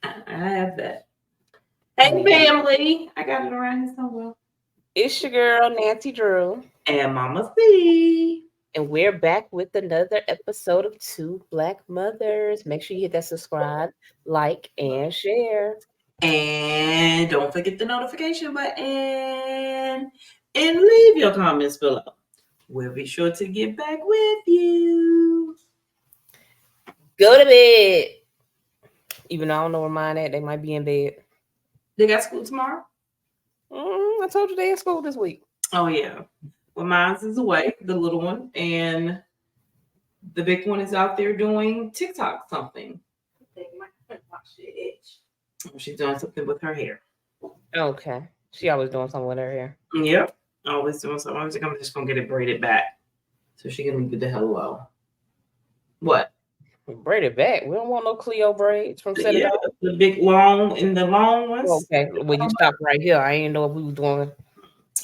I have that. Hey, family. I got it around here somewhere. It's your girl, Nancy Drew, And Mama C. and we're back with another episode of Two Black Mothers. Make sure you hit that subscribe, like, and share. And don't forget the notification button. And leave your comments below. We'll be sure to get back with you. Go to bed. Even though I don't know where mine at, they might be in bed. They got school tomorrow? I told you they in school this week. Oh, yeah. Well, mine's is away, the little one. And the big one is out there doing TikTok something. She's doing something with her hair. Okay. She always doing something with her hair. Yep. Always doing something. I'm just going to get it braided back so she can leave it the hell alone. What? Braid it back. We don't want no Cleo braids from Set It Off. The big long and the long ones. Okay. Well, you stop right here. I didn't know if we were doing.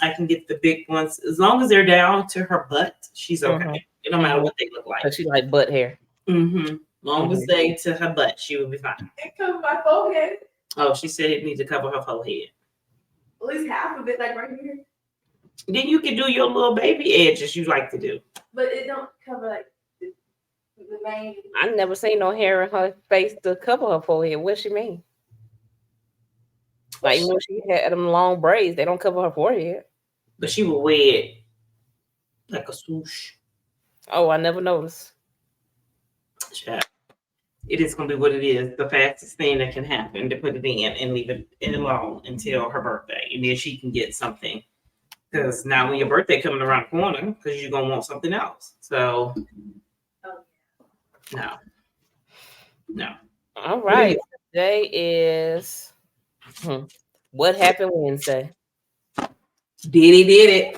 I can get the big ones as long as they're down to her butt. She's okay. Mm-hmm. It don't matter what they look like. But she like butt hair. Mm-hmm. Long as they to her butt, she will be fine. It covers my forehead. Oh, she said it needs to cover her forehead. At least half of it, like right here. Then you can do your little baby edges you like to do. But it don't cover like the main. I never seen no hair in her face to cover her forehead. What she mean? Like when she had them long braids, they don't cover her forehead. But she will wear it like a swoosh. Oh, I never noticed. Chat. It is gonna be what it is. The fastest thing that can happen to put it in and leave it alone until her birthday, and then she can get something. Because now when your birthday coming around the corner, because you're gonna want something else. So no. All right. Today is what happened Wednesday. Diddy did it.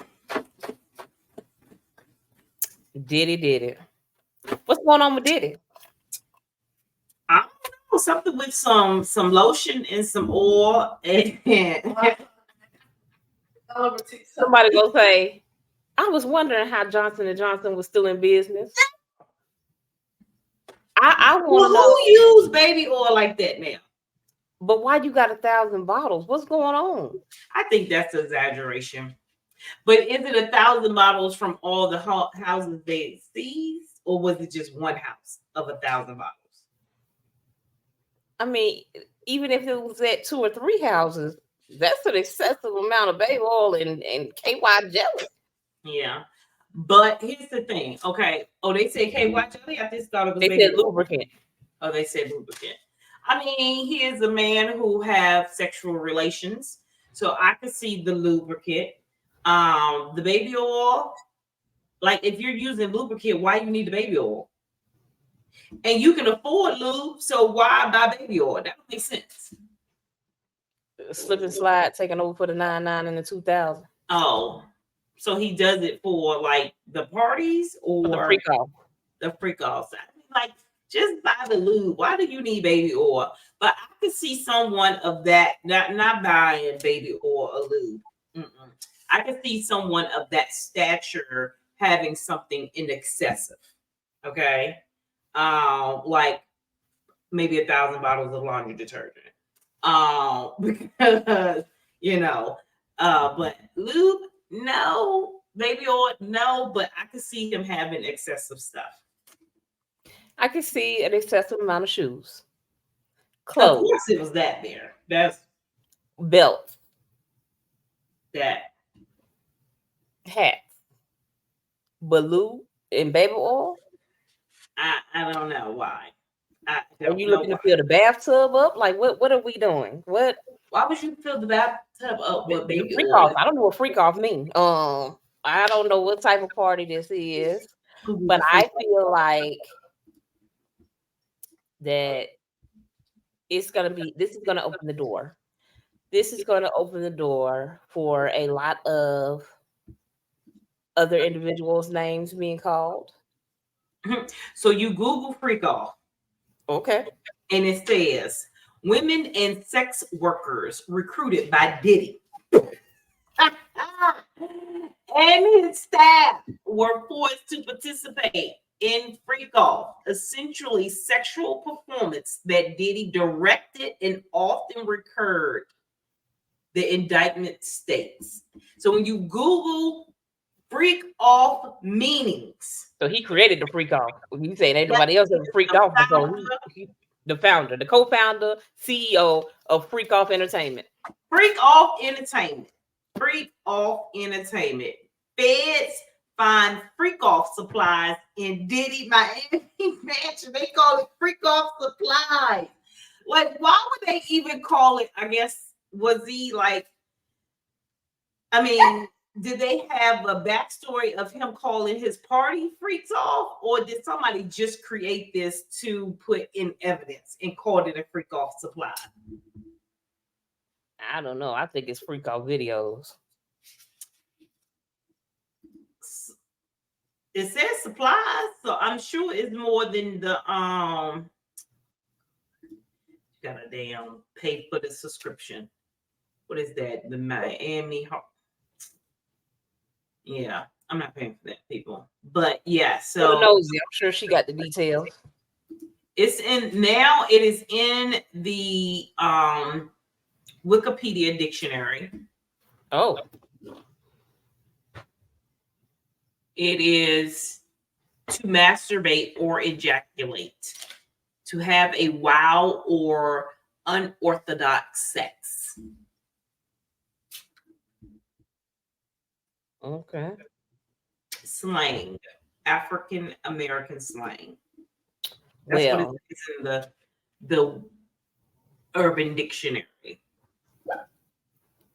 Diddy did it. What's going on with Diddy? I don't know, something with some lotion and some oil and somebody gonna say, I was wondering how Johnson & Johnson was still in business. I want to know who use baby oil like that now. But why you got 1,000 bottles? What's going on? I think that's an exaggeration. But is it 1,000 bottles from all the houses they seized, or was it just one house of 1,000 bottles? I mean, even if it was at 2 or 3 houses, that's an excessive amount of baby oil and KY jelly. Yeah. But here's the thing. Okay. Oh, they said KY jelly? I just thought it was they said lubricant. Oh, they said lubricant. I mean, here's a man who have sexual relations. So I could see the lubricant. The baby oil. Like if you're using lubricant, why you need the baby oil? And you can afford lube, so why buy baby oil? That would make sense. Slip and slide, taking over for the 99 and the 2000. Oh, so he does it for like the parties or the freak off. The freak off. I mean, like, just buy the lube. Why do you need baby oil? But I could see someone of that not buying baby oil or lube. I could see someone of that stature having something in excessive. Okay. Like maybe 1,000 bottles of laundry detergent. Because but lube, no, baby oil, no, but I could see him having excessive stuff. I could see an excessive amount of shoes. Clothes. Of course it was that there. That's belts. That hats. But lube and baby oil? I don't know why. Are you looking to fill the bathtub up? Like what are we doing? What? Why would you fill the bathtub up with baby freak oil? off? I don't know what freak off means. I don't know what type of party this is, but I feel like that this is going to open the door. This is going to open the door for a lot of other individuals' names being called. So you Google freak off. Okay. And it says women and sex workers recruited by Diddy. And his staff were forced to participate in Freak Off, essentially sexual performance that Diddy directed and often recurred, the indictment states. So when you Google Freak Off meanings, So he created the freak off. You saying ain't that nobody else ever is freaked the off before. founder. The founder, the co-founder, CEO of Freak Off Entertainment. Freak Off Entertainment. Freak Off Entertainment. Feds find Freak Off supplies in Diddy Miami mansion. They call it Freak Off supplies. Like, why would they even call it? I guess, was he like, I mean, did they have a backstory of him calling his party freaks off, or did somebody just create this to put in evidence and called it a freak off supply? I don't know. I think it's freak off videos. It says supplies, so I'm sure it's more than the got a damn pay for the subscription. What is that? The Miami. Yeah, I'm not paying for that, people. But yeah, so Nosy. I'm sure she got the details. it's in now. It is in the Wikipedia dictionary. Oh, It is to masturbate or ejaculate, to have a wow or unorthodox sex. okay. Slang, African American slang. That's what Well, it is in the Urban Dictionary.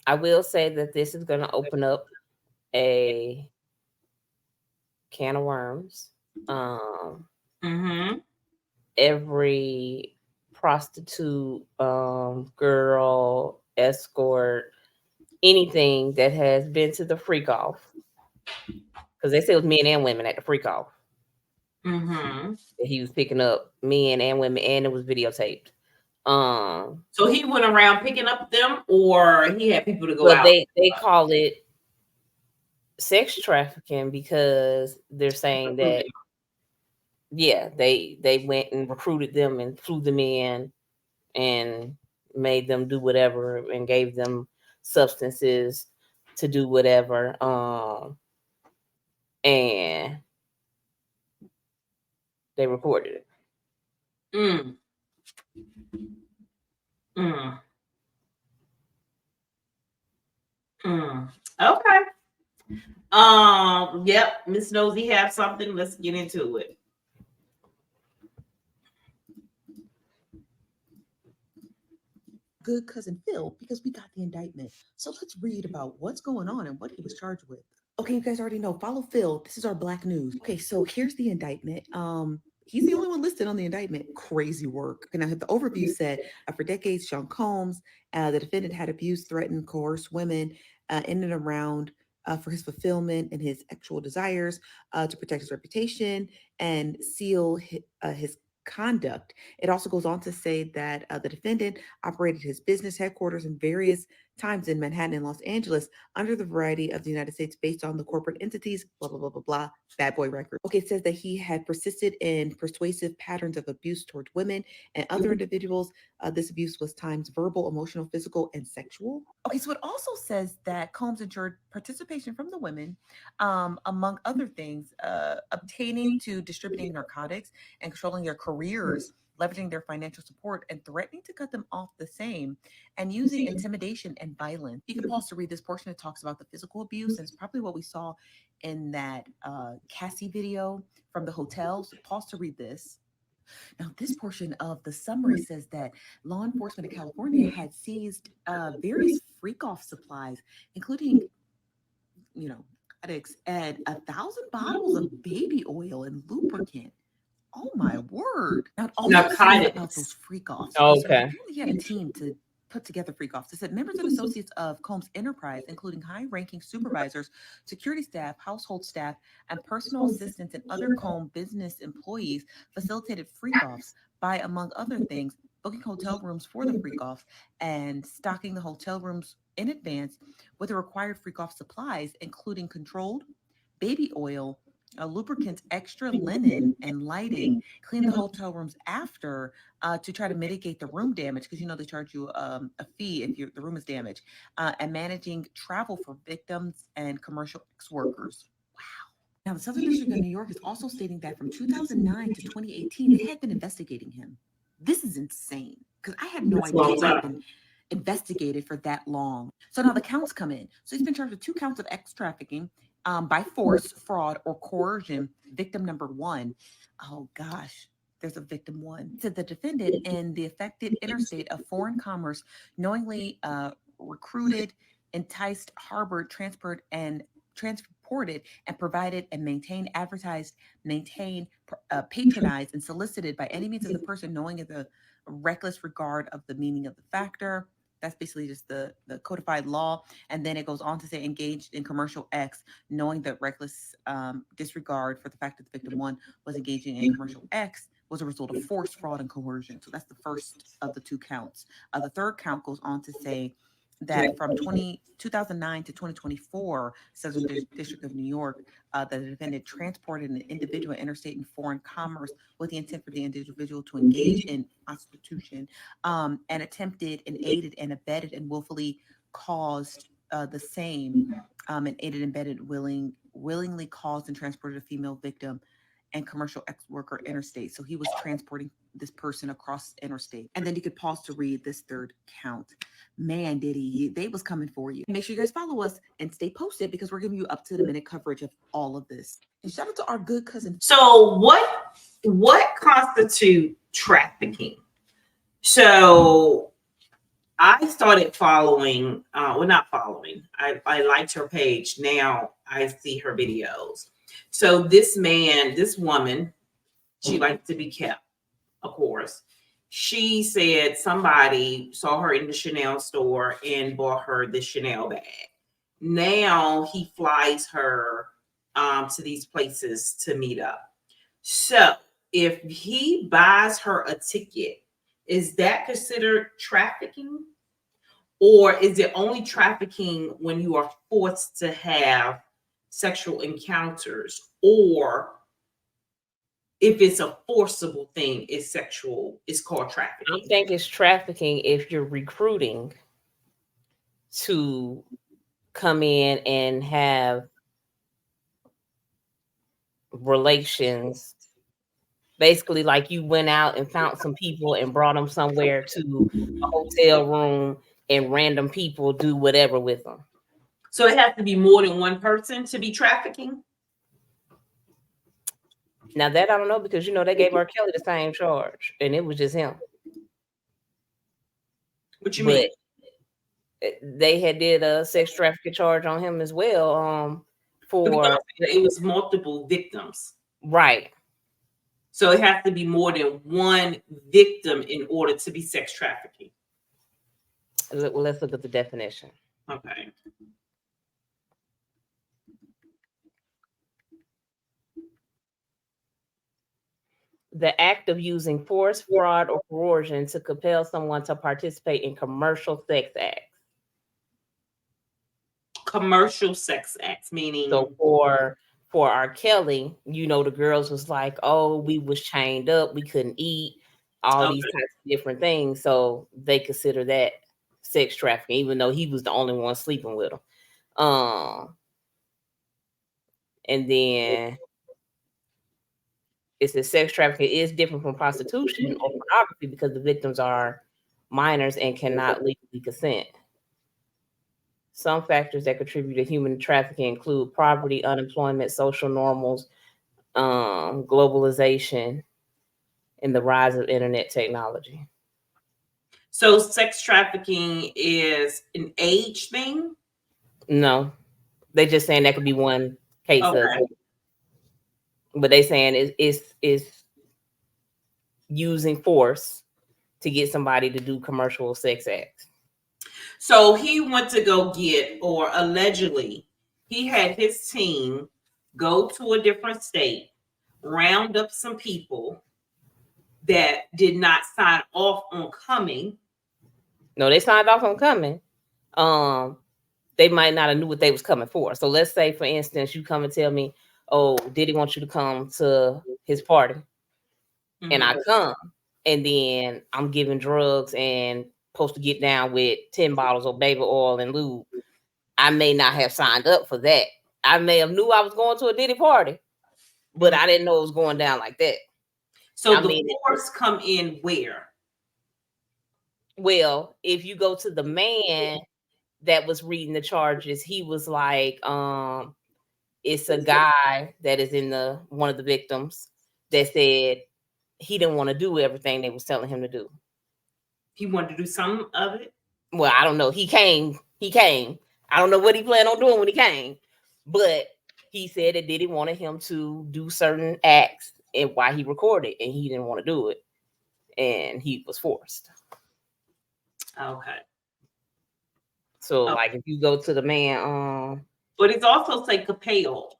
I will say that this is going to open up a can of worms. Mm-hmm. Every prostitute, girl, escort, anything that has been to the freak off, because they say it was men and women at the freak off. Mm-hmm. That he was picking up men and women, and it was videotaped. So he went around picking up them, or he had people to go But out. they call it sex trafficking because they're saying that they went and recruited them and flew them in and made them do whatever and gave them substances to do whatever. And they recorded it. Mm. Mm. Mm. Okay. Yep. Miss Nosy have something. Let's get into it. Good cousin Phil because we got the indictment. So let's read about what's going on and what he was charged with. Okay, you guys already know. Follow Phil. This is our black news. Okay, so here's the indictment. He's the only one listed on the indictment. Crazy work. And I have the overview said for decades, Sean Combs, the defendant had abused, threatened, coerced women in and around for his fulfillment and his actual desires to protect his reputation and seal his conduct. It also goes on to say that the defendant operated his business headquarters in various times in Manhattan and Los Angeles under the variety of the United States based on the corporate entities, blah, blah, blah, blah, blah, bad boy record. Okay, it says that he had persisted in persuasive patterns of abuse towards women and other individuals. This abuse was times verbal, emotional, physical, and sexual. Okay, so it also says that Combs ensured participation from the women, among other things, obtaining to distributing narcotics and controlling their careers, leveraging their financial support and threatening to cut them off the same, and using intimidation and violence. You can pause to read this portion. It talks about the physical abuse, and it's probably what we saw in that Cassie video from the hotels. Pause to read this. Now, this portion of the summary says that law enforcement in California had seized various freak off supplies, including, addicts, and 1,000 bottles of baby oil and lubricant. Oh my word! Now, also says about those freak offs. Okay. So apparently, he had a team to put together freak offs. It said members and associates of Combs Enterprise, including high-ranking supervisors, security staff, household staff, and personal assistants and other Combs business employees, facilitated freak offs by, among other things, booking hotel rooms for the freak offs and stocking the hotel rooms in advance with the required freak off supplies, including controlled baby oil, lubricants, extra linen, and lighting. Clean the hotel rooms after to try to mitigate the room damage because they charge you a fee if the room is damaged. And managing travel for victims and commercial ex workers. Wow. Now, the Southern District of New York is also stating that from 2009 to 2018, it had been investigating him. This is insane because I had no That's a long idea he had time. been investigated for that long. So now the counts come in. So he's been charged with 2 counts of ex trafficking by force, fraud, or coercion. Victim number 1. Oh gosh, there's a victim 1. To the defendant in the affected interstate of foreign commerce, knowingly recruited, enticed, harbored, transported, and provided and maintained, advertised, maintained, patronized, and solicited by any means of the person knowing of the reckless regard of the meaning of the factor. That's basically just the codified law. And then it goes on to say engaged in commercial X, knowing that reckless disregard for the fact that the victim 1 was engaging in commercial X was a result of force, fraud, and coercion. So that's the first of the 2 counts. The third count goes on to say that from 2009 to 2024, Southern District of New York, the defendant transported an individual interstate and foreign commerce with the intent for the individual to engage in prostitution, and attempted and aided and abetted and willfully caused the same, and aided and abetted willingly caused and transported a female victim and commercial ex worker interstate. So he was transporting this person across interstate. And then you could pause to read this third count. Man, Diddy, they was coming for you. Make sure you guys follow us and stay posted because we're giving you up to the minute coverage of all of this. And shout out to our good cousin. So what constitute trafficking? So I started following, not following. I liked her page. Now I see her videos. So this woman, she likes to be kept, of course. She said somebody saw her in the Chanel store and bought her the Chanel bag. Now he flies her to these places to meet up. So if he buys her a ticket, is that considered trafficking? Or is it only trafficking when you are forced to have sexual encounters? Or if it's a forcible thing, it's called trafficking? I think it's trafficking if you're recruiting to come in and have relations. Basically, like you went out and found some people and brought them somewhere to a hotel room and random people do whatever with them. So it has to be more than one person to be trafficking? Now that I don't know because they gave R. Kelly the same charge and it was just him. What you mean? They had did a sex trafficking charge on him as well. For it was multiple victims. Right. So it has to be more than one victim in order to be sex trafficking. Well, let's look at the definition. Okay. The act of using force, fraud, or coercion to compel someone to participate in commercial sex acts. Commercial sex acts, meaning? So for R. Kelly, the girls was like, oh, we was chained up, we couldn't eat, all these types of different things. So they consider that sex trafficking, even though he was the only one sleeping with them. And then it says sex trafficking is different from prostitution or pornography because the victims are minors and cannot legally consent. Some factors that contribute to human trafficking include poverty, unemployment, social normals, globalization, and the rise of internet technology. So sex trafficking is an age thing? No, they just saying that could be one case of it. But they saying it's using force to get somebody to do commercial sex acts. So he went to go get, or allegedly, he had his team go to a different state, round up some people that did not sign off on coming. No, they signed off on coming. They might not have knew what they was coming for. So let's say, for instance, you come and tell me, oh, Diddy wants you to come to his party. And I come, and then I'm giving drugs and supposed to get down with 10 bottles of baby oil and lube. I may not have signed up for that. I may have knew I was going to a Diddy party, but I didn't know it was going down like that. So force come in where? Well, if you go to the man that was reading the charges, he was like, it's a guy that is in one of the victims that said he didn't want to do everything they was telling him to do. He wanted to do some of it? Well, I don't know. He came. I don't know what he planned on doing when he came, but he said that Diddy wanted him to do certain acts and why he recorded, and he didn't want to do it, and he was forced. Okay. So, like, if you go to the man, but it's also say compel.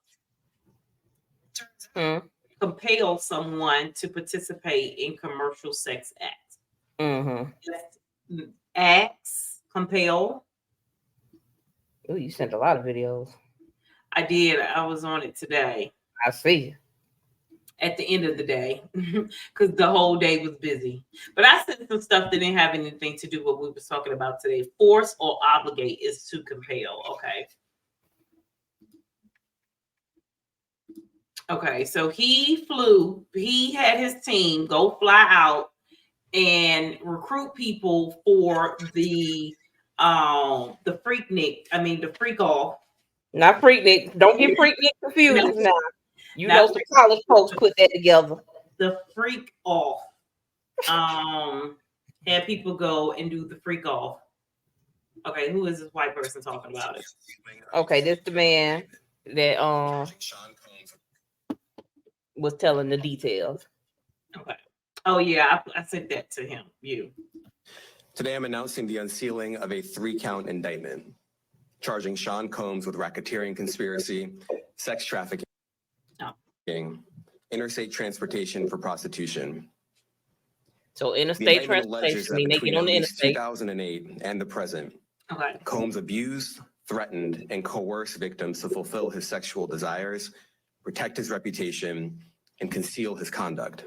Hmm? Compel someone to participate in commercial sex acts. Mm-hmm. Acts, compel. Oh, you sent a lot of videos. I did. I was on it today. I see. At the end of the day, because the whole day was busy. But I sent some stuff that didn't have anything to do with what we were talking about today. Force or obligate is to compel. Okay. Okay, so he had his team go fly out and recruit people for the freak off. Not Freaknik. Don't get Freaknik confused now. You know some college folks put that together. The freak off. Had people go and do the freak off. Okay, who is this white person talking about it? Okay, this the man that was telling the details. Okay. Oh yeah, I sent that to him. Today I'm announcing the unsealing of a 3-count indictment charging Sean Combs with racketeering conspiracy, sex trafficking, interstate transportation for prostitution. So interstate transportation, making on the interstate. 2008 and the present, Combs abused, threatened, and coerced victims to fulfill his sexual desires, protect his reputation, and conceal his conduct.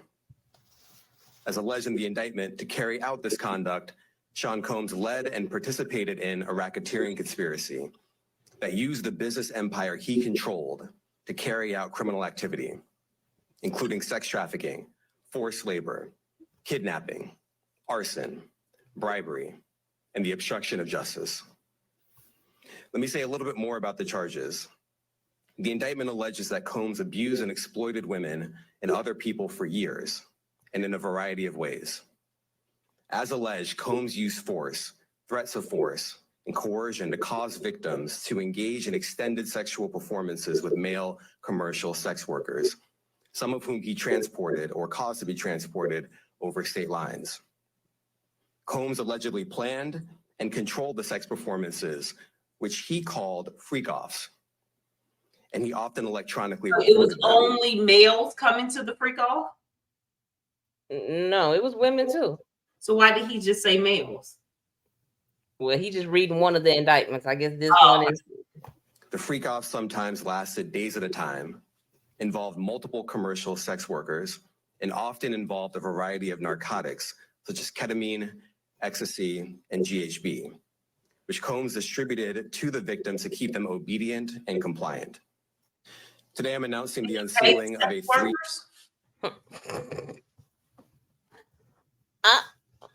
As alleged in the indictment, to carry out this conduct, Sean Combs led and participated in a racketeering conspiracy that used the business empire he controlled to carry out criminal activity, including sex trafficking, forced labor, kidnapping, arson, bribery, and the obstruction of justice. Let me say a little bit more about the charges. The indictment alleges that Combs abused and exploited women and other people for years, and in a variety of ways. As alleged, Combs used force, threats of force, and coercion to cause victims to engage in extended sexual performances with male commercial sex workers, some of whom he transported or caused to be transported over state lines. Combs allegedly planned and controlled the sex performances, which he called freak-offs. And he often electronically it was only males coming to the freak-off? No, it was women too. So why did he just say males? Well, he just reading one of the indictments. I guess this one is. The freak-offs sometimes lasted days at a time, involved multiple commercial sex workers, and often involved a variety of narcotics, such as ketamine, ecstasy, and GHB, which Combs distributed to the victims to keep them obedient and compliant. Today, I'm announcing the unsealing of a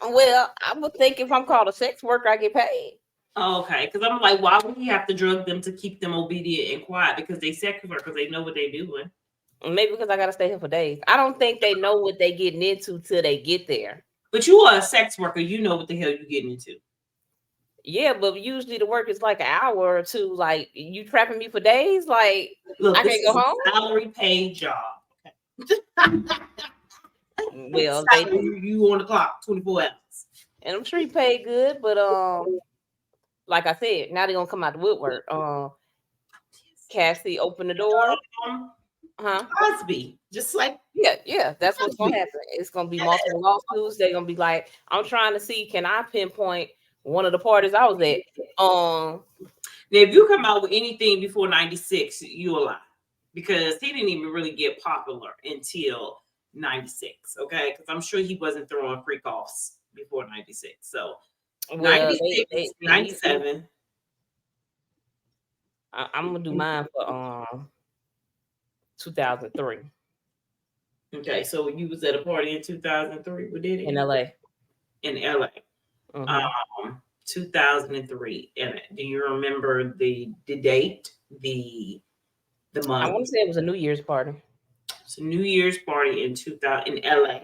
Well, I would think if I'm called a sex worker, I get paid. Okay, because I'm like, why would he have to drug them to keep them obedient and quiet? Because they sex workers, they know what they're doing. Maybe because I got to stay here for days. I don't think they know what they're getting into till they get there. But you are a sex worker. You know what the hell you're getting into. Yeah, but usually the work is like an hour or two. Like, you trapping me for days? Like, look, I can't go home? Salary paid job. Well, you on the clock 24 hours. And I'm sure he paid good, but like I said, now they're gonna come out the woodwork. Cassie opened the door. Cosby, just like yeah, that's what's gonna happen. It's gonna be multiple lawsuits. They're gonna be like, I'm trying to see, can I pinpoint one of the parties I was at? Now, if you come out with anything before 96, you a lie. because he didn't even really get popular until 96. Okay, because I'm sure he wasn't throwing freak offs before 96. So Well, 96, 97. I'm gonna do mine for 2003 Okay, so you was at a party in 2003 with Diddy in LA. in LA. Mhm. 2003. And do you remember the date, the I month? want to say it was a New Year's party. It's a New Year's party in 2000 in LA.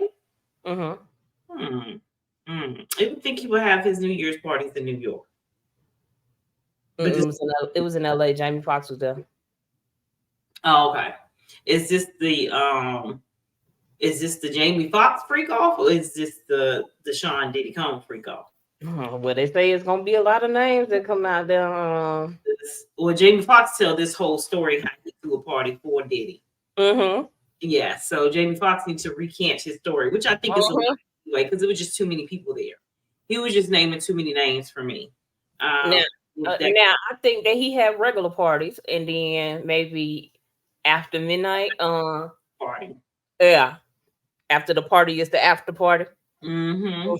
Mm-hmm. I would think he would have his New Year's parties in New York. It was in LA. Jamie Foxx was there. Oh, okay. Is this the Jamie Foxx freak off, or is this the Sean Diddy Combs freak off? Well, they say it's gonna be a lot of names that come out there. Well, Jamie Foxx tell this whole story how he threw a party for Diddy. Mm-hmm. Yeah, so Jamie Foxx needs to recant his story, which I think is a lot anyway, because it was just too many people there. He was just naming too many names for me. Now I think that he had regular parties, and then maybe after midnight, party. Yeah, after the party is the after party. Man,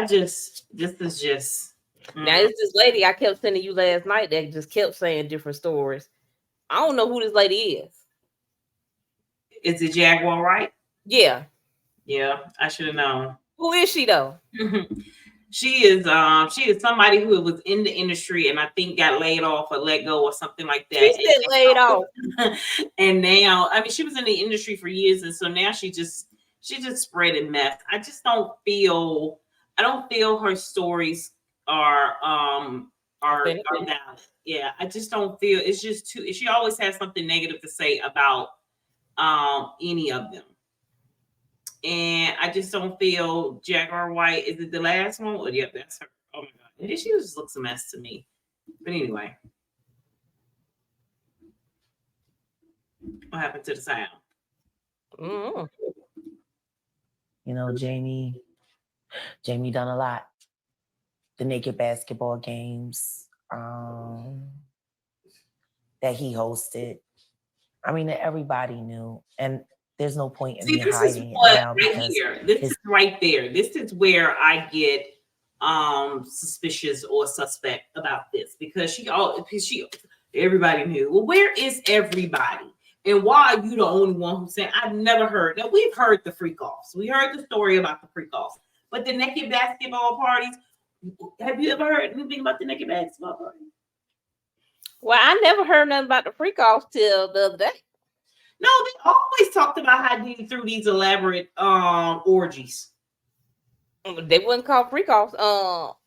this is just. Now it's this lady I kept sending you last night that just kept saying different stories. I don't know who this lady is. Is it Jaguar, right? Yeah. Yeah, I should have known. Who is she though? She is somebody who was in the industry and I think got laid off or let go or something like that. She said laid off. And now, I mean, she was in the industry for years, and so now she just spreading mess. I don't feel her stories are valid. Yeah, I just don't feel, it's just too, she always has something negative to say about any of them. And I just don't feel Jaguar White. Is it the last one? Or yep, that's her. Oh my god. And she just looks a mess to me. But anyway. What happened to the sound? Mm-hmm. You know, Jamie done a lot. The naked basketball games that he hosted. I mean, everybody knew. And there's no point in me hiding it now. This is right there. This is where I get suspicious or suspect about this, because everybody knew. Well, where is everybody? And why are you the only one who's saying? I've never heard. Now, we've heard the freak offs. We heard the story about the freak offs. But the naked basketball parties, have you ever heard anything about the naked basketball party? Well, I never heard nothing about the freak offs till the other day. No, they always talked about how Diddy threw these elaborate orgies. They wouldn't call freak offs. Now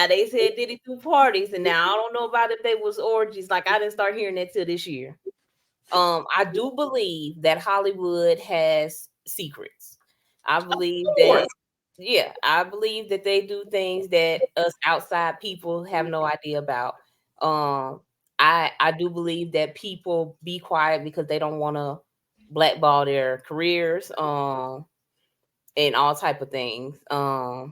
they said Diddy threw parties, and now I don't know about if they was orgies. Like, I didn't start hearing that till this year. I do believe that Hollywood has secrets. I believe that. Yeah, I believe that they do things that us outside people have no idea about. I do believe that people be quiet because they don't want to blackball their careers, and all type of things. I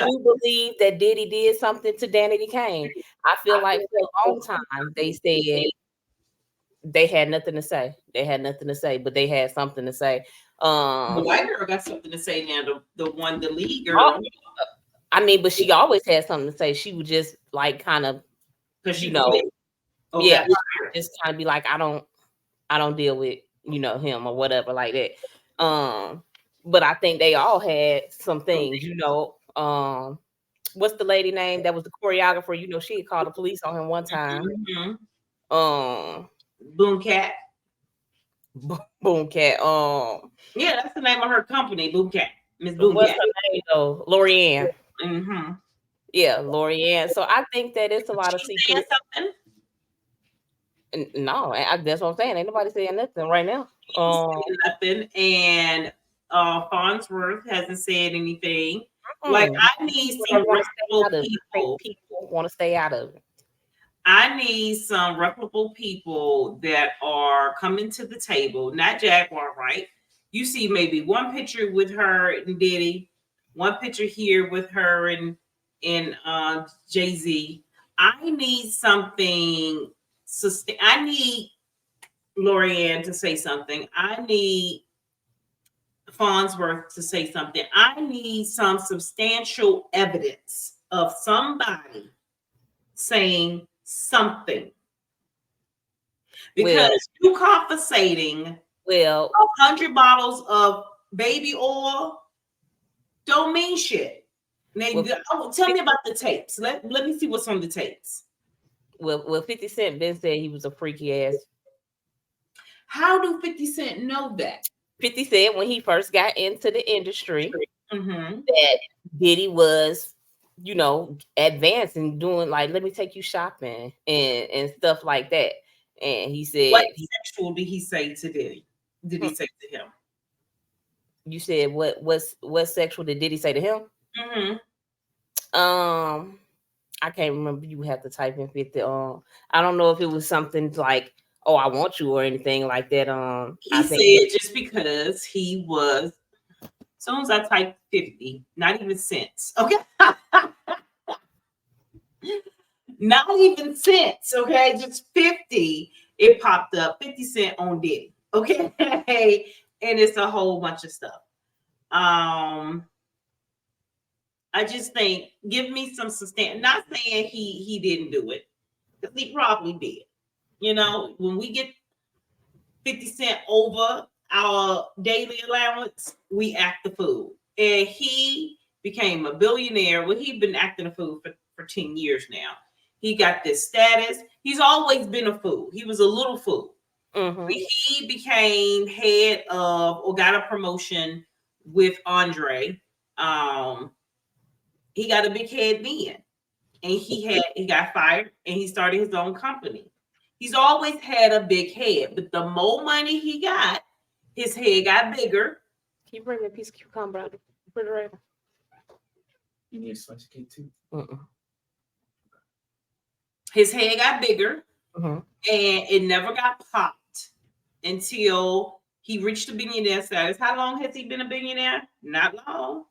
do believe that Diddy did something to Danity Kane. I feel like for a long time they said they had nothing to say. They had nothing to say, but they had something to say. The white girl got something to say now. The lead girl. I mean, but she always had something to say. She would just like kind of, just kind of be like, I don't deal with him or whatever like that. But I think they all had some things. What's the lady name that was the choreographer? She had called the police on him one time. Boom Cat. Boom Cat. Yeah, that's the name of her company, Boom Cat. Miss Boom Cat. What's her name though? Lorianne. Mm-hmm. Yeah, Lorianne. So I think that it's a lot of secrets. No, that's what I'm saying. Ain't nobody saying nothing right now. Nothing. And Farnsworth hasn't said anything. Like, I need some reputable people. People want to stay out of it. I need some reputable people that are coming to the table, not Jaguar, right? You see maybe one picture with her and Diddy, one picture here with her and and Jay-Z, I need something I need Lorianne to say something. I need Farnsworth to say something. I need some substantial evidence of somebody saying something. Because you confiscating 100 bottles of baby oil don't mean shit. Now, tell me about the tapes. Let me see what's on the tapes. Well, 50 Cent then said he was a freaky ass. How do 50 Cent know that? 50 Cent, when he first got into the industry, that Diddy was, advanced and doing like, let me take you shopping and stuff like that. And he said, what sexual did he say to Diddy? Did he say to him? You said what sexual did Diddy say to him? I can't remember. You have to type in 50. I don't know if it was something like, "Oh, I want you" or anything like that. He said just because he was. As soon as I type 50, not even cents. Okay. Not even cents. Okay, just 50. It popped up 50 Cent on Diddy. Okay, and it's a whole bunch of stuff. I just think give me some sustain. Not saying he didn't do it, because he probably did. When we get 50 Cent over our daily allowance, we act the fool. And he became a billionaire. Well, he's been acting a fool for 10 years now. He got this status. He's always been a fool. He was a little fool. He became head of, or got a promotion with Andre. He got a big head then, and he got fired, and he started his own company. He's always had a big head, but the more money he got, his head got bigger. Can you bring me a piece of cucumber out of the refrigerator? You need a slice of cake too. His head got bigger, and it never got popped until he reached the billionaire status. How long has he been a billionaire? Not long.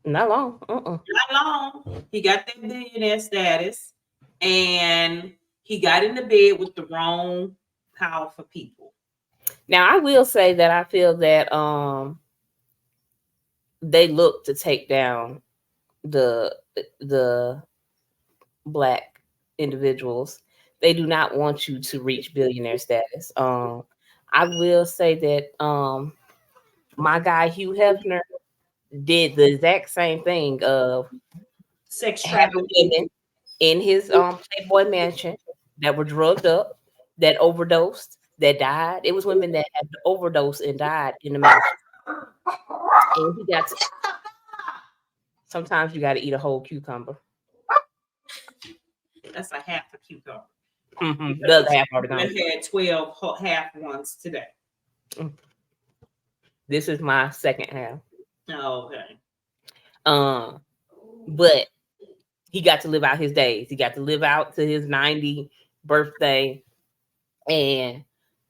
Not long. Not long. He got that billionaire status, and he got into bed with the wrong powerful people. Now, I will say that I feel that they look to take down the Black individuals. They do not want you to reach billionaire status. I will say that my guy Hugh Hefner did the exact same thing of sex having women in his Playboy mansion that were drugged up, that overdosed, that died. It was women that had overdosed and died in the mansion. And he got to, sometimes you got to eat a whole cucumber. That's a half a cucumber. The other half already gone. I had 12 half ones today. This is my second half. Oh, okay. But he got to live out his days. He got to live out to his 90th birthday, and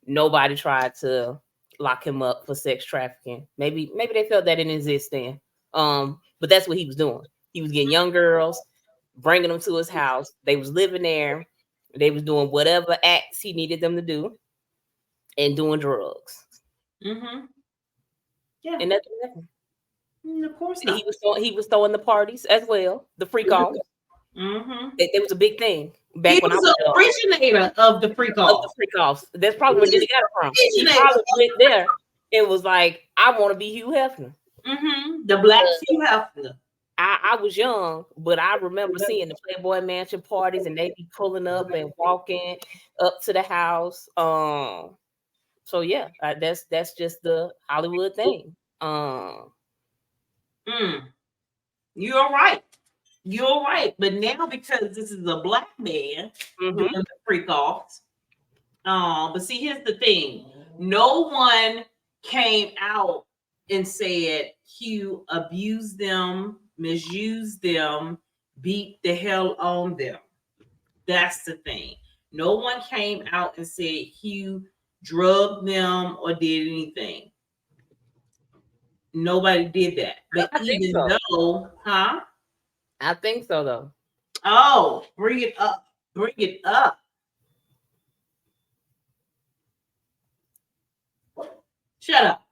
nobody tried to lock him up for sex trafficking. Maybe they felt that didn't exist then. But that's what he was doing. He was getting young girls, bringing them to his house. They was living there. They was doing whatever acts he needed them to do, and doing drugs. Yeah, and nothing happened. Of course not. He was throwing the parties as well, the freak off. It was a big thing back when I was the originator of the freak off. Of the freak offs. That's probably where Diddy got it from. He probably went there and was like, "I want to be Hugh Hefner." The Black Hugh Hefner. I was young, but I remember seeing the Playboy Mansion parties, and they be pulling up and walking up to the house. So yeah, that's just the Hollywood thing. You're right. You're right. But now, because this is a Black man doing the freak offs, but see, here's the thing: no one came out and said Hugh abused them, misused them, beat the hell on them. That's the thing. No one came out and said Hugh drugged them or did anything. Nobody did that. But even though, I think so though. Oh, bring it up. Bring it up. Shut up.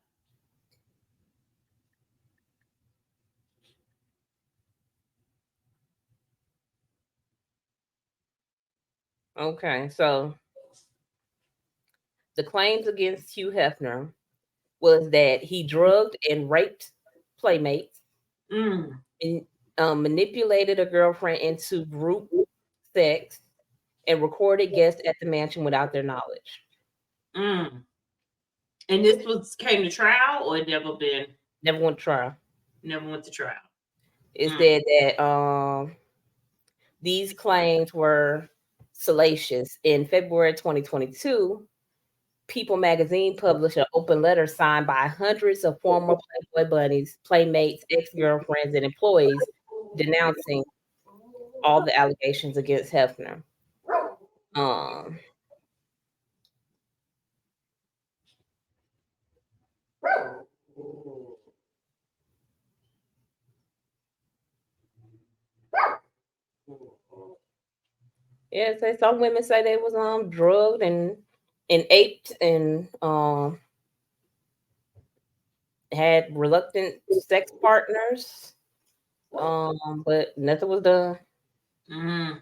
Okay, so the claims against Hugh Hefner was that he drugged and raped playmates Mm. and manipulated a girlfriend into group sex and recorded guests at the mansion without their knowledge. Mm. And this was came to trial or it never been? Never went to trial. Never went to trial. It said that these claims were salacious. In February 2022, People magazine published an open letter signed by hundreds of former Playboy bunnies, playmates, ex-girlfriends, and employees denouncing all the allegations against Hefner. Yeah, say some women say they was drugged and aped and had reluctant sex partners. But nothing was done. Mm.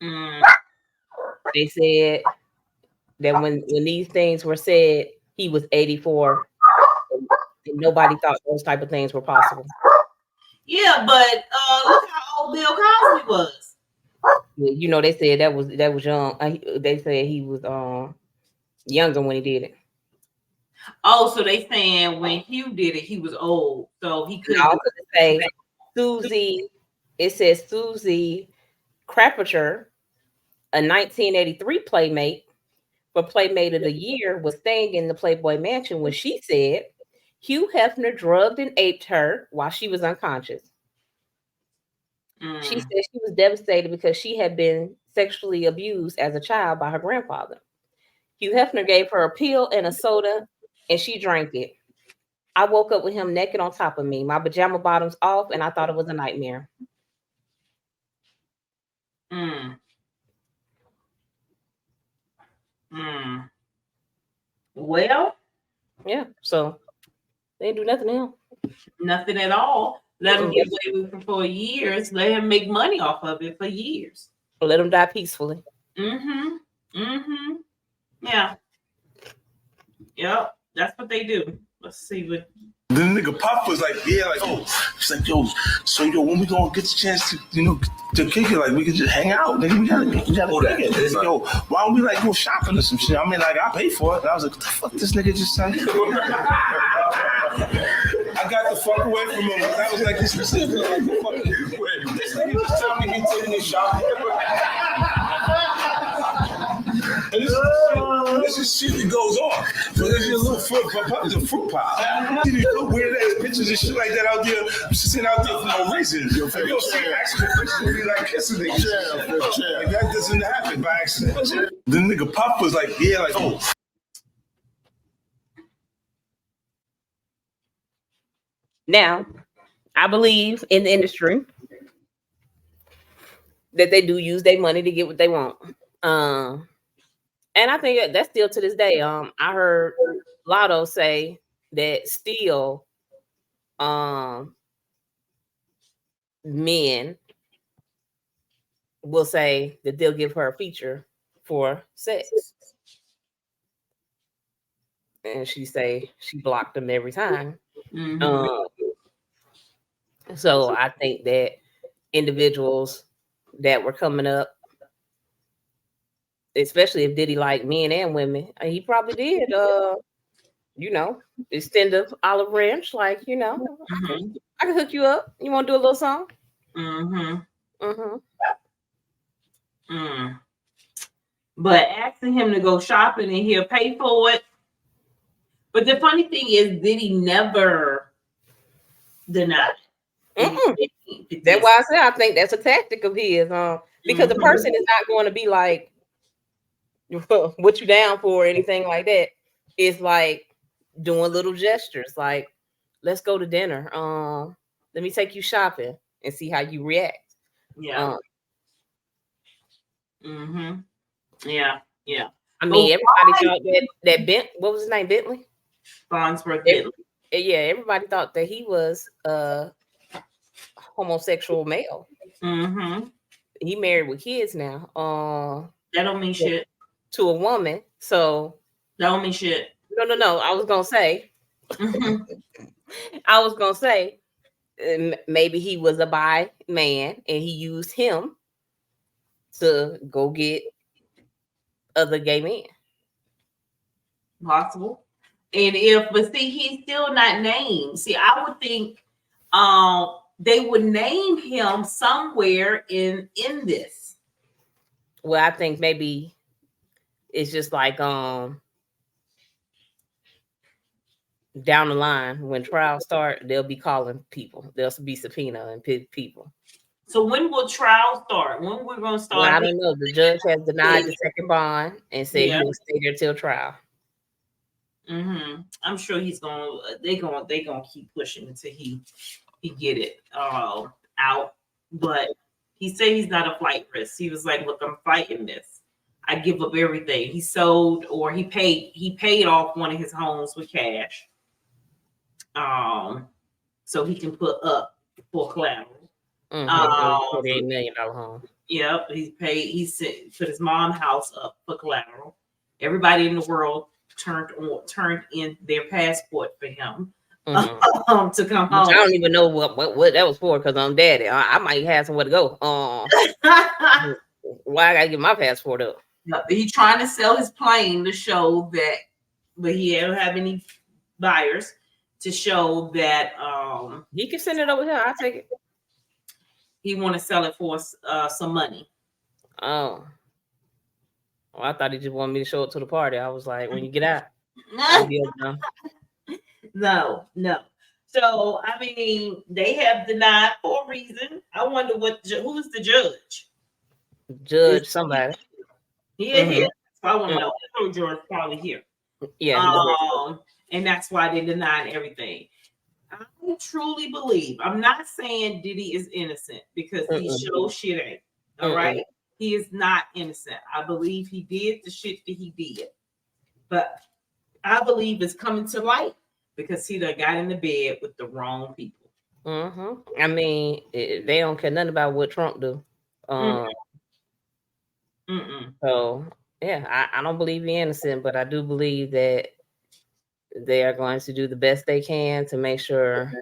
Mm. They said that when these things were said, he was 84. And nobody thought those type of things were possible. Yeah, but look how old Bill Cosby was. You know, they said that was young. They said he was younger when he did it. Oh, so they saying when Hugh did it, he was old, so he couldn't. Also say Susie. It says Susie Crappicher, a 1983 playmate for Playmate of the Year, was staying in the Playboy Mansion when she said Hugh Hefner drugged and aped her while she was unconscious. She said she was devastated because she had been sexually abused as a child by her grandfather. Hugh Hefner gave her a pill and a soda, and she drank it. I woke up with him naked on top of me, my pajama bottoms off, and I thought it was a nightmare. Well, yeah, so they didn't do nothing to him. Nothing at all. Let him get away with it for years. Let him make money off of it for years. Let him die peacefully. Yeah. Yep. That's what they do. Let's see what. The nigga Pop was like, yeah, like, oh, it's like, yo, so yo, when we gonna get the chance to, to kick it, like, we can just hang out, nigga, we gotta kick it. Yo, why don't we like go shopping or some shit? I mean, like, I pay for it. And I was like, what the fuck this nigga just said? I got the fuck away from him. I was like, this nigga just tell me he's taking his shopping. And this is shit that goes on. So there's your little fruit pile. You know, weird ass pictures and shit like that out there, sitting out there for no reason. You don't see accident pictures of me like kissing niggas. Like that doesn't happen by accident. The nigga Pop was like, yeah, like, oh. Now, I believe in the industry that they do use their money to get what they want. And I think that's still to this day. I heard Lotto say that still men will say that they'll give her a feature for sex. And she say she blocked them every time. So I think that individuals that were coming up, especially if Diddy liked men and women, he probably did, extend the olive branch, like, I can hook you up. You want to do a little song? But asking him to go shopping and he'll pay for it. But the funny thing is, Diddy never denied it. That's why I said I think that's a tactic of his, because the person is not going to be like, what you down for or anything like that. It's like doing little gestures, like, let's go to dinner. Let me take you shopping. and see how you react. Yeah. Yeah. Yeah. I mean, everybody thought that what was his name, Bentley? Farnsworth Bentley. Yeah, everybody thought that he was a homosexual male. He married with kids now. That don't mean shit. To a woman. So that don't mean shit. No. I was gonna say. I was gonna say maybe he was a bi man and he used him to go get other gay men. Possible. But see, he's still not named. See, I would think they would name him somewhere in this. Well, I think maybe it's just like down the line when trials start, they'll be calling people. There'll be subpoena and people. So when will trial start? When we're gonna start? Well, I don't know. The judge has denied the second bond and said he will stay there till trial. I'm sure he's gonna. They gonna keep pushing until he get it out. But he said he's not a flight risk. He was like, "Look, I'm fighting this. I give up everything." He sold or he paid off one of his homes with cash. So he can put up for collateral. $48 million home. Yep, he put his mom's house up for collateral. Everybody in the world turned in their passport for him to come home. I don't even know what that was for because I'm daddy. I might have somewhere to go. Why I gotta get my passport up? Yep, he trying to sell his plane to show that, but he don't have any buyers to show that. He can send it over here. I'll take it. He want to sell it for some money. Oh. Well, I thought he just wanted me to show it to the party. I was like, when you get out, I'll be over now. No. So, I mean, they have denied for a reason. I wonder who is the judge? Judge somebody. Yeah, here. So I want to know. The judge probably here. Yeah. And that's why they denied everything. I truly believe. I'm not saying Diddy is innocent because he shows shit ain't. All right. He is not innocent. I believe he did the shit that he did. But I believe it's coming to light because he done got in the bed with the wrong people. I mean, they don't care nothing about what Trump do. So, yeah, I don't believe he's innocent, but I do believe that they are going to do the best they can to make sure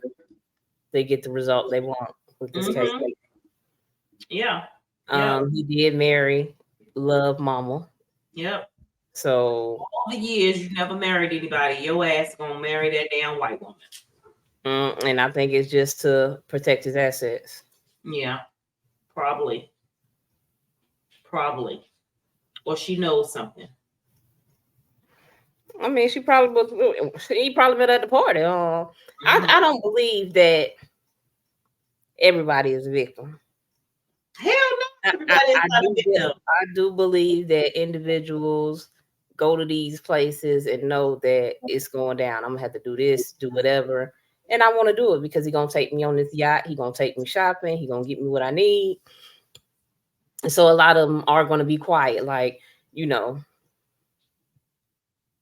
they get the result they want with this case. Yeah. He did marry Love Mama. Yep. So all the years you never married anybody, your ass gonna marry that damn white woman. And I think it's just to protect his assets. Yeah, probably. Or she knows something. I mean, he probably been at the party. I don't believe that everybody is a victim. Hell no, everybody is not a victim. I do believe that individuals go to these places and know that it's going down. I'm gonna have to do this, do whatever. And I want to do it because he's gonna take me on this yacht, he's gonna take me shopping, he's gonna get me what I need. And so a lot of them are gonna be quiet, like,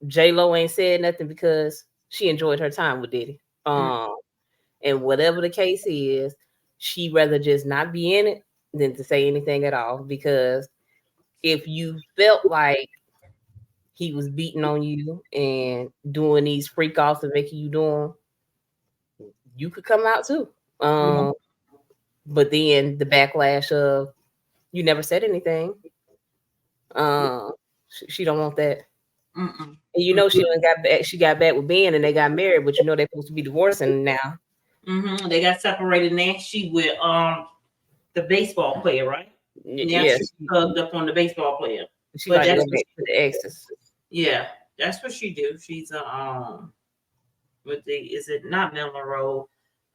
J-Lo ain't said nothing because she enjoyed her time with Diddy. And whatever the case is, she'd rather just not be in it than to say anything at all. Because if you felt like he was beating on you and doing these freak offs and making you do them, you could come out too. But then the backlash of you never said anything. She don't want that. And she got back with Ben and they got married, but they're supposed to be divorcing now. They got separated. Now she with the baseball player, right? Yeah, she hugged up on the baseball player. She got to go back to the exes. Yeah, that's what she do. She's is it not Mel Monroe?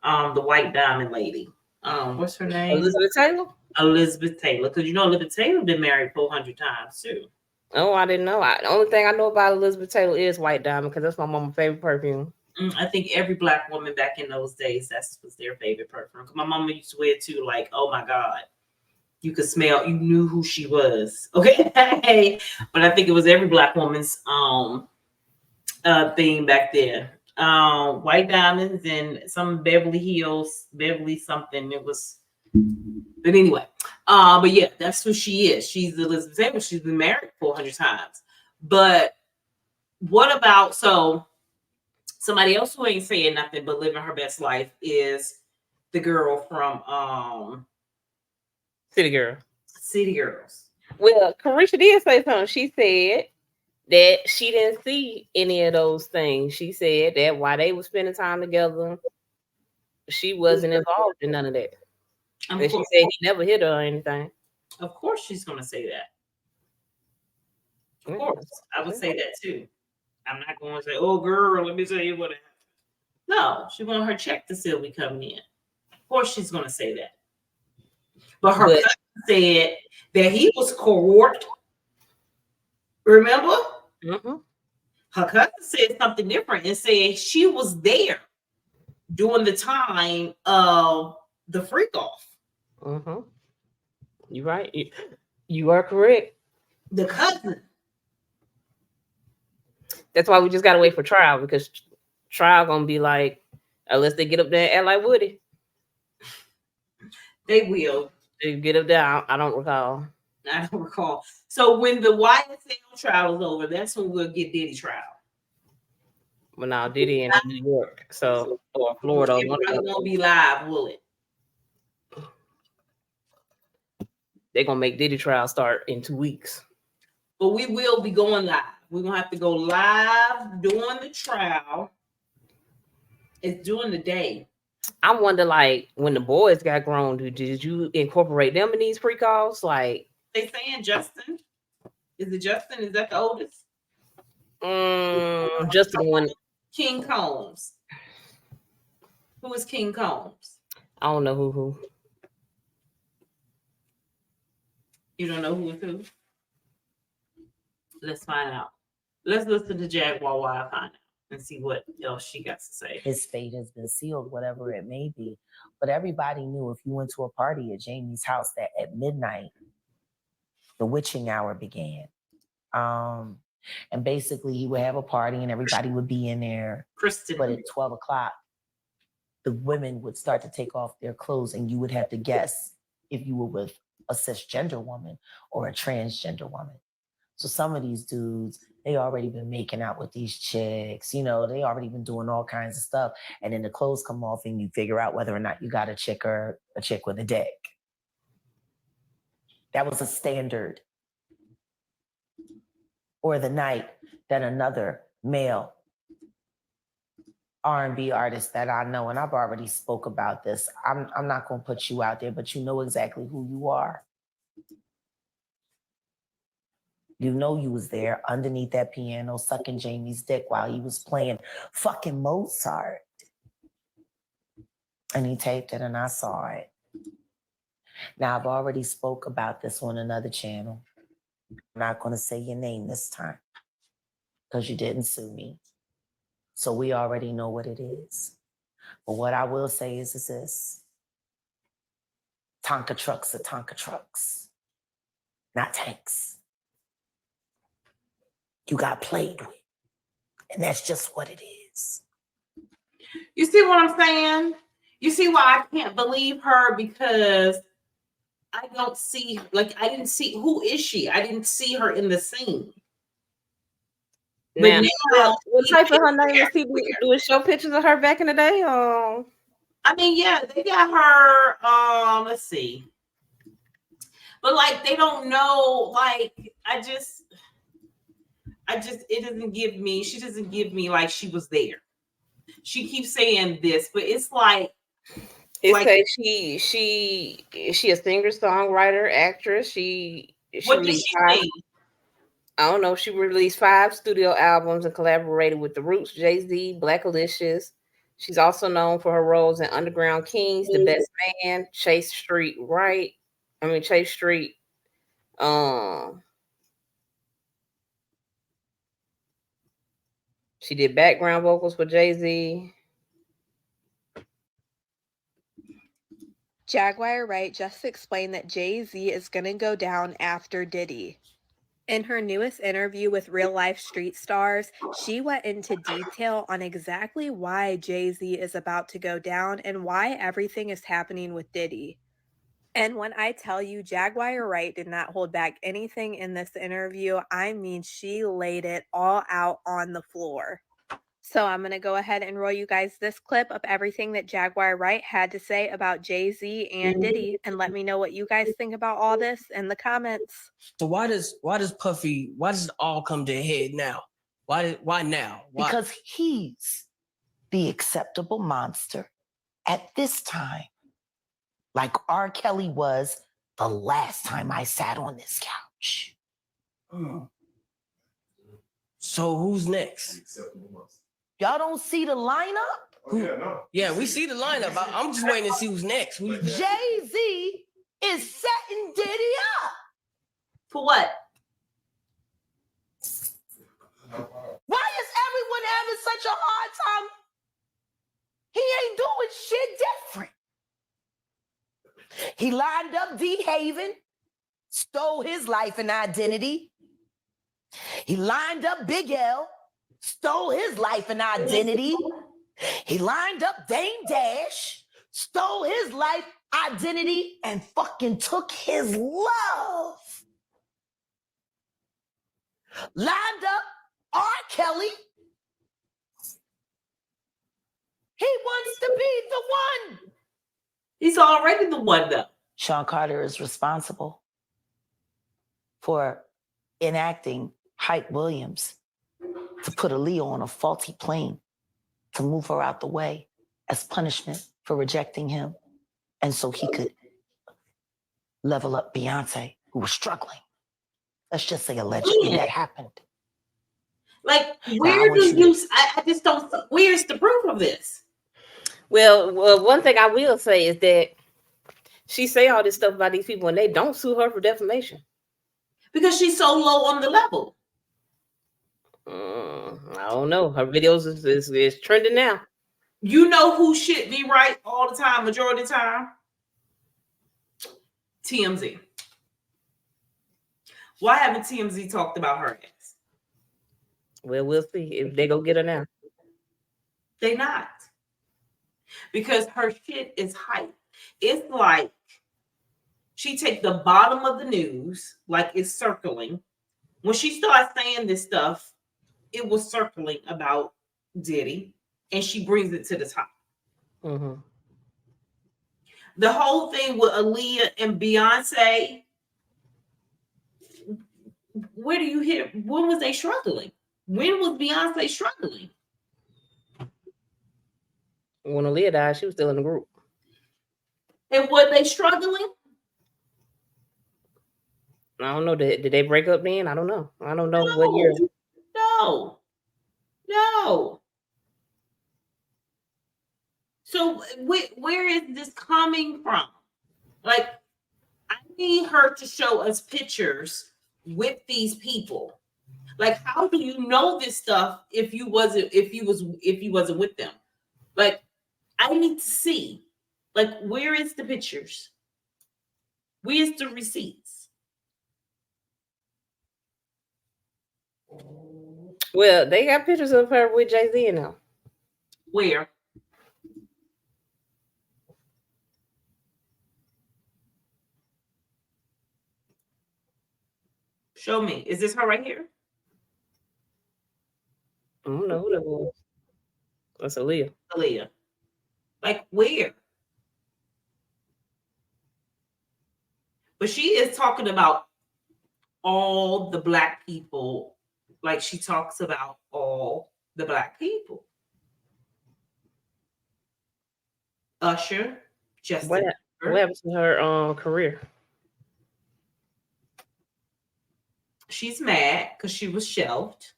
The white diamond lady. What's her name? Elizabeth Taylor. Because Elizabeth Taylor been married 400 times too. Oh, I didn't know. The only thing I know about Elizabeth Taylor is White Diamond because that's my mama's favorite perfume. I think every black woman back in those days, that was their favorite perfume. My mama used to wear it too. Like, oh my God, you could smell. You knew who she was. Okay, but I think it was every black woman's thing back then. White diamonds and some Beverly Hills, Beverly something. It was, but anyway. But yeah, that's who she is. She's Elizabeth Taylor. She's been married 400 times. But what about somebody else who ain't saying nothing but living her best life is the girl from City Girl. City Girls. Well, Carisha did say something. She said that she didn't see any of those things. She said that while they were spending time together, she wasn't involved in none of that. And she said he never hit her or anything. Of course she's gonna say that. Of course. I would say that too. I'm not going to say, oh girl, let me tell you what happened. No, she want her check to still be coming in. Of course she's gonna say that. But her cousin said that he was court. Remember? Mm-hmm. Her cousin said something different and said she was there during the time of the freak off. Mm-hmm. You're right. You are correct. The cousin. That's why we just gotta wait for trial, because trial gonna be like, unless they get up there and act like Woody. They will. They get up there. I don't recall. I don't recall. So when the YSL trial is over, that's when we'll get Diddy trial. Well, now Diddy in New York, so or Florida. It won't be live, will it? They're gonna make Diddy trial start in 2 weeks. But we will be going live. We're gonna have to go live during the trial. It's during the day. I wonder, like, when the boys got grown, did you incorporate them in these pre-calls? Like, they saying Justin? Is it Justin? Is that the oldest? Justin one. King Combs. Who is King Combs? I don't know who. You don't know who is who? Let's find out. Let's listen to Jaguar while I find out and see what else she got to say. His fate has been sealed, whatever it may be. But everybody knew if you went to a party at Jamie's house that at midnight, the witching hour began. And basically he would have a party and everybody would be in there. Kristen. But at 12 o'clock, the women would start to take off their clothes and you would have to guess if you were with a cisgender woman or a transgender woman. So some of these dudes, they already been making out with these chicks, you know, they already been doing all kinds of stuff. And then the clothes come off and you figure out whether or not you got a chick or a chick with a dick. That was a standard. Or the night that another male R&B artist that I know, and I've already spoke about this. I'm not going to put you out there, but you know exactly who you are. You know you was there underneath that piano sucking Jamie's dick while he was playing fucking Mozart. And he taped it and I saw it. Now, I've already spoke about this on another channel. I'm not going to say your name this time because you didn't sue me. So we already know what it is. But what I will say is this. Tonka trucks are Tonka trucks, not tanks. You got played with. And that's just what it is. You see what I'm saying? You see why I can't believe her? Because I don't see, like, I didn't see, who is she? I didn't see her in the scene. Now, what type of her name was people doing show pictures of her back in the day? I mean, yeah, they got her, let's see. But like, they don't know, like, I just, it doesn't give me, she doesn't give me like she was there. She keeps saying this, but it's like, says she a singer, songwriter, actress. What did she sing? I don't know. She released 5 studio albums and collaborated with The Roots, Jay-Z, Black Alicious. She's also known for her roles in Underground Kings, The Best Man, Chase Street. She did background vocals for Jay-Z. Jaguar Wright just explained that Jay-Z is going to go down after Diddy. In her newest interview with Real Life Street Stars, she went into detail on exactly why Jay-Z is about to go down and why everything is happening with Diddy. And when I tell you Jaguar Wright did not hold back anything in this interview, I mean she laid it all out on the floor. So I'm going to go ahead and roll you guys this clip of everything that Jaguar Wright had to say about Jay-Z and Diddy, and let me know what you guys think about all this in the comments. So why does Puffy, why does it all come to a head now? Why now? Why? Because he's the acceptable monster at this time, like R. Kelly was the last time I sat on this couch. So who's next? Y'all don't see the lineup? Yeah, we see the lineup. I'm just waiting to see who's next. Jay-Z is setting Diddy up. For what? Why is everyone having such a hard time? He ain't doing shit different. He lined up D. Haven, stole his life and identity. He lined up Big L, stole his life and identity. He lined up Dame Dash, stole his life, identity, and fucking took his love. Lined up R. Kelly. He wants to be the one. He's already the one, though. Sean Carter is responsible for enacting Hype Williams to put Aaliyah on a faulty plane to move her out the way as punishment for rejecting him. And so he could level up Beyonce, who was struggling. Let's just say allegedly that happened. Like, where do you, I just don't, where's the proof of this? Well, one thing I will say is that she say all this stuff about these people and they don't sue her for defamation. Because she's so low on the level. I don't know. Her videos is trending now. You know who should be right all the time, majority of the time? TMZ. Why haven't TMZ talked about her ass? Well, we'll see if they go get her now. They not. Because her shit is hype. It's like she take the bottom of the news, like it's circling. When she starts saying this stuff, it was circling about Diddy, and she brings it to the top. Mm-hmm. The whole thing with Aaliyah and Beyonce, where do you hear? When was they struggling? When was Beyonce struggling? When Aaliyah died, she was still in the group. And were they struggling? I don't know. Did they break up then? I don't know. I don't know what year. No. So where is this coming from? Like, I need her to show us pictures with these people. Like, how do you know this stuff if you wasn't with them? Like, I need to see. Like, where is the pictures? Where's the receipts? Well, they got pictures of her with Jay-Z now. Where? Show me. Is this her right here? I don't know who that was. That's Aaliyah. Aaliyah. Like, where? But she is talking about all the Black people. Like, she talks about all the Black people. Usher, Justin. What happened to her career? She's mad because she was shelved.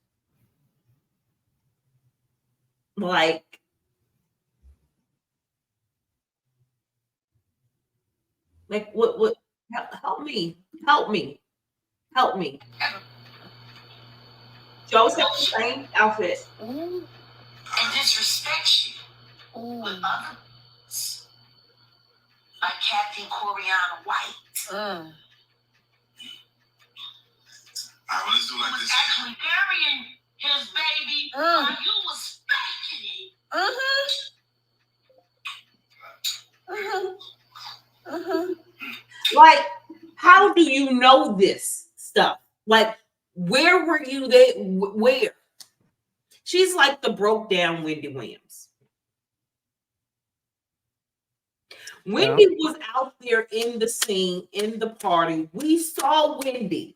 Like, what? Help me. Joseph, the same outfit. And disrespects you with others, like Captain Coriana White. All right, well, let's do it like this. Actually burying his baby while you was spanking it. Like, how do you know this stuff? Like, where were you there? Where? She's like the broke down Wendy Williams. Wendy was out there in the scene, in the party. We saw Wendy.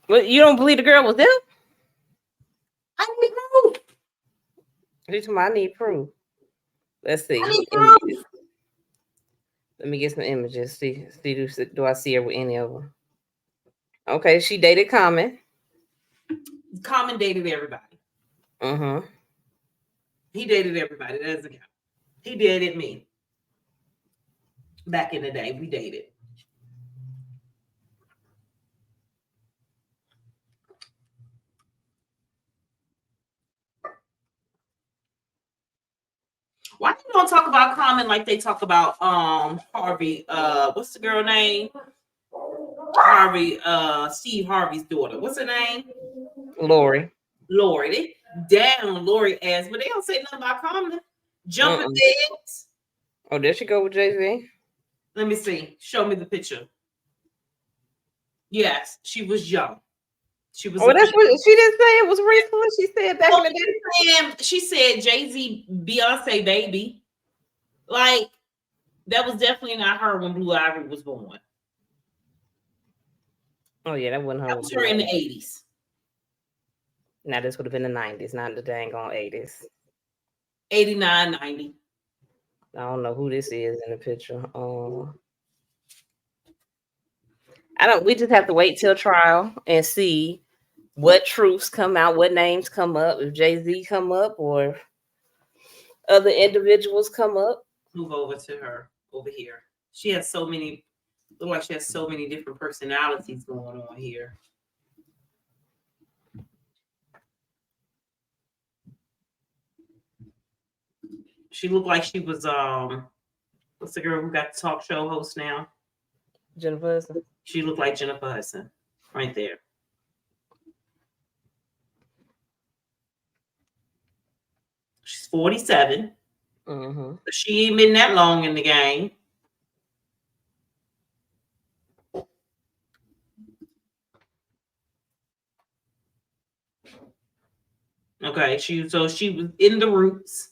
Well, you don't believe the girl was there? I need proof. I need proof. Let's see. I need proof. Let me get some images. See do I see her with any of them? Okay, she dated Common. Common dated everybody. He dated everybody. That doesn't count. He dated me. Back in the day, we dated. Why you don't talk about Common like they talk about Harvey? What's the girl name? Harvey, Steve Harvey's daughter. What's her name? Lori. They down Lori ass, but they don't say nothing about Common. Jumping heads. Oh, there she go with Jay-Z. Let me see. Show me the picture. Yes, she was young. She was. Oh, that's what she didn't say. It was recently. She said back in the day. She said Jay-Z, Beyonce baby. Like, that was definitely not her when Blue Ivy was born. Oh yeah, that wasn't her. That was her in the 80s. Now this would have been the 90s, not the dang on 80s. 89, 90. I don't know who this is in the picture. We just have to wait till trial and see what truths come out, what names come up, if Jay-Z come up or other individuals come up. Move over to her over here. She has so many, look like she has so many different personalities going on here. She looked like she was what's the girl who got the talk show host now? Jennifer Hudson. She looked like Jennifer Hudson right there. She's 47. She ain't been that long in the game. Okay, she was in the Roots.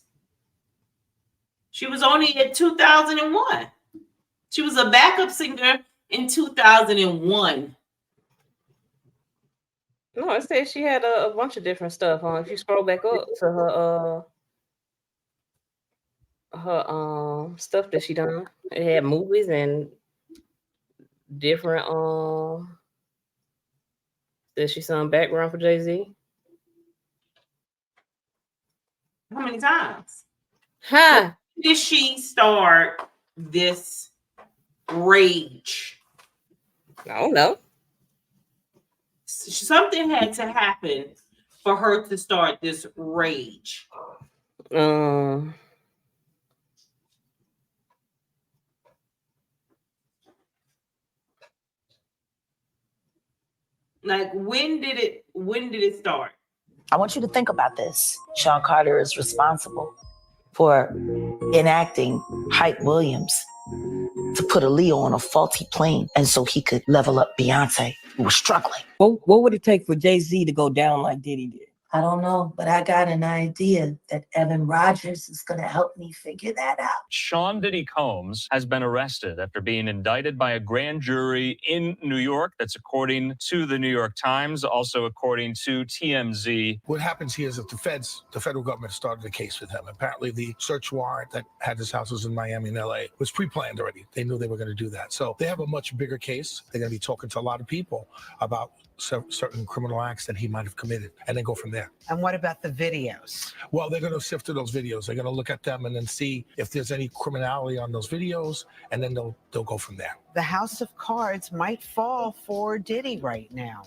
She was only in 2001. She was a backup singer in 2001. No, it says she had a bunch of different stuff on. If you scroll back up to her stuff that she done, it had movies and different that she sung background for Jay-Z. How many times? Huh? Did she start this rage? I don't know. Something had to happen for her to start this rage. Like, when did it start? I want you to think about this. Sean Carter is responsible for enacting Hype Williams to put Aaliyah on a faulty plane and so he could level up Beyonce, who was struggling. What would it take for Jay-Z to go down like Diddy did? I don't know, but I got an idea that Evan Rogers is going to help me figure that out. Sean Diddy Combs has been arrested after being indicted by a grand jury in New York. That's according to the New York Times, also according to TMZ. What happens here is that the federal government started the case with him. Apparently, the search warrant that had his houses in Miami and LA was pre-planned already. They knew they were going to do that. So they have a much bigger case. They're going to be talking to a lot of people about certain criminal acts that he might have committed, and then go from there. And what about the videos? Well, they're going to sift through those videos. They're going to look at them and then see if there's any criminality on those videos, and then they'll go from there. The house of cards might fall for Diddy right now.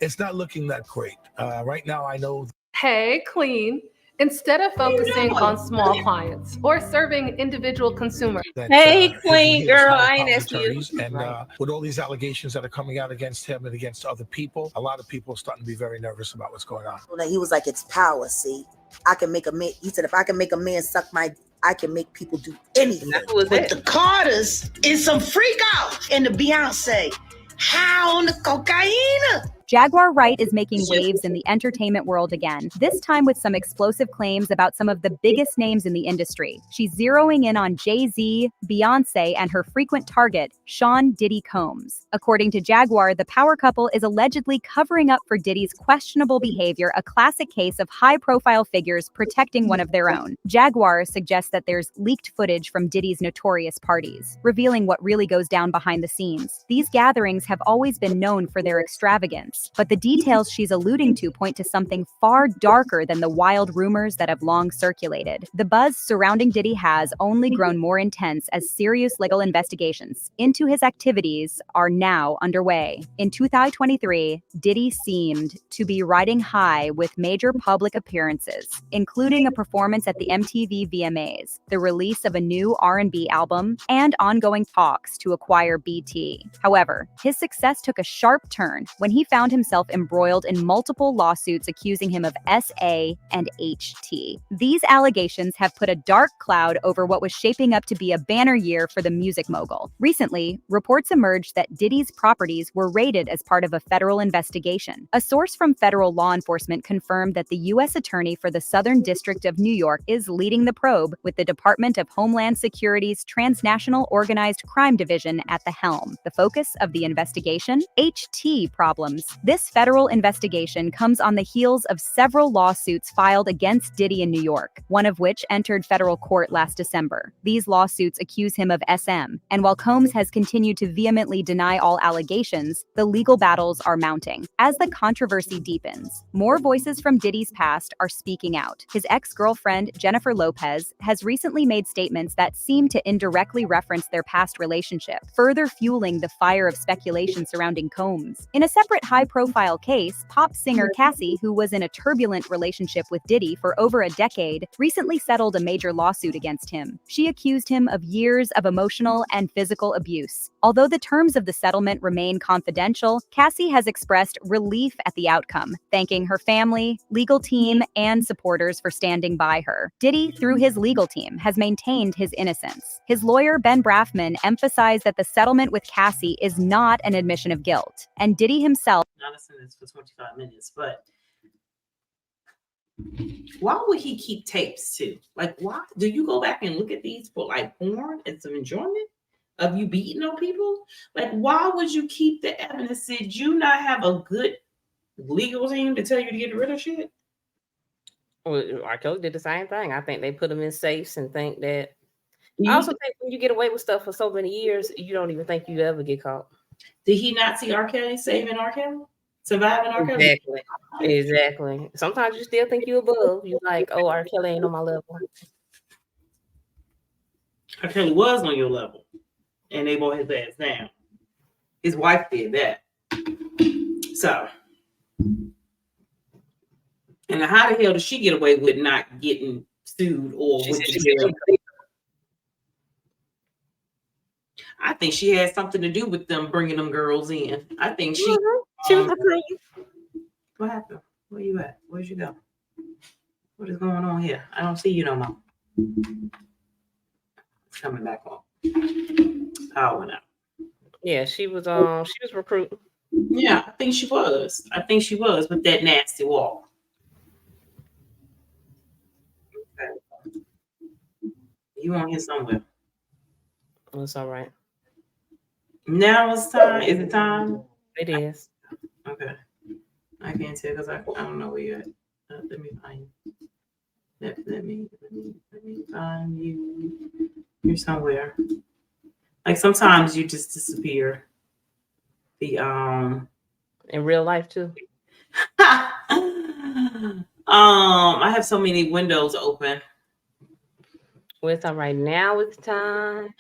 It's not looking that great. Right now, I know. Hey, Queen. Instead of focusing on small clients or serving individual consumers. Hey, Queen, girl, I ain't asking you. And with all these allegations that are coming out against him and against other people, a lot of people are starting to be very nervous about what's going on. He was like, it's power, see? I can make a man, he said, if I can make a man suck my, I can make people do anything. But the Carters is some freak out. And the Beyonce, high on the cocaine. Jaguar Wright is making waves in the entertainment world again, this time with some explosive claims about some of the biggest names in the industry. She's zeroing in on Jay-Z, Beyonce, and her frequent target, Sean Diddy Combs. According to Jaguar, the power couple is allegedly covering up for Diddy's questionable behavior, a classic case of high-profile figures protecting one of their own. Jaguar suggests that there's leaked footage from Diddy's notorious parties, revealing what really goes down behind the scenes. These gatherings have always been known for their extravagance, but the details she's alluding to point to something far darker than the wild rumors that have long circulated. The buzz surrounding Diddy has only grown more intense as serious legal investigations into his activities are now underway. In 2023, Diddy seemed to be riding high with major public appearances, including a performance at the MTV VMAs, the release of a new R&B album, and ongoing talks to acquire BT. However, his success took a sharp turn when he found himself embroiled in multiple lawsuits accusing him of SA and HT. These allegations have put a dark cloud over what was shaping up to be a banner year for the music mogul. Recently, reports emerged that Diddy's properties were raided as part of a federal investigation. A source from federal law enforcement confirmed that the U.S. Attorney for the Southern District of New York is leading the probe, with the Department of Homeland Security's Transnational Organized Crime Division at the helm. The focus of the investigation? HT problems. This federal investigation comes on the heels of several lawsuits filed against Diddy in New York, one of which entered federal court last December. These lawsuits accuse him of SM, and while Combs has continued to vehemently deny all allegations, the legal battles are mounting. As the controversy deepens, more voices from Diddy's past are speaking out. His ex-girlfriend, Jennifer Lopez, has recently made statements that seem to indirectly reference their past relationship, further fueling the fire of speculation surrounding Combs. In a separate high-profile case, pop singer Cassie, who was in a turbulent relationship with Diddy for over a decade, recently settled a major lawsuit against him. She accused him of years of emotional and physical abuse. Although the terms of the settlement remain confidential, Cassie has expressed relief at the outcome, thanking her family, legal team, and supporters for standing by her. Diddy, through his legal team, has maintained his innocence. His lawyer, Ben Brafman, emphasized that the settlement with Cassie is not an admission of guilt, and Diddy himself. Not listening to this for 25 minutes, but why would he keep tapes too? Like, why do you go back and look at these for like porn and some enjoyment of you beating on people? Like, why would you keep the evidence? Did you not have a good legal team to tell you to get rid of shit? Well, R. Kelly did the same thing. I think they put them in safes and think that. I also think when you get away with stuff for so many years, you don't even think you'd ever get caught. Did he not see R. Kelly saving R. Kelly? Surviving R. Kelly? Exactly. Sometimes you still think you're above. You're like, oh, R. Kelly ain't on my level. R. Kelly was on your level, and they brought his ass down. His wife did that. So, and how the hell did she get away with not getting sued or with the jail? I think she had something to do with them bringing them girls in. I think she was recruiting. What happened? Where you at? Where'd you go? What is going on here? I don't see you no more. It's coming back on. Power went out. Yeah, she was recruiting. Yeah, I think she was. With that nasty walk. Okay. You on here somewhere. It's all right. Now it's time. Is it time? It is. Okay. I can't tell because I don't know where you're at. Let me find you. Let me find you. You're somewhere. Like sometimes you just disappear. In real life too. I have so many windows open. Well, it's all right. Now it's time.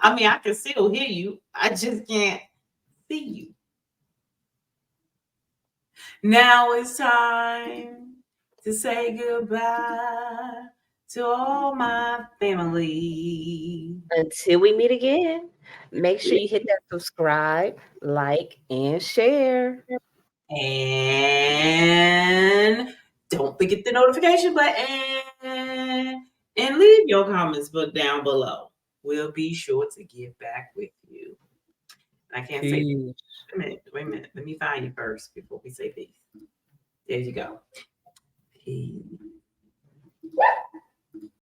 I mean, I can still hear you. I just can't see you. Now it's time to say goodbye to all my family. Until we meet again, make sure you hit that subscribe, like, and share. And don't forget the notification button and leave your comments down below. We'll be sure to get back with you. I can't say Peace. wait a minute. Let me find you first before we say peace. There you go.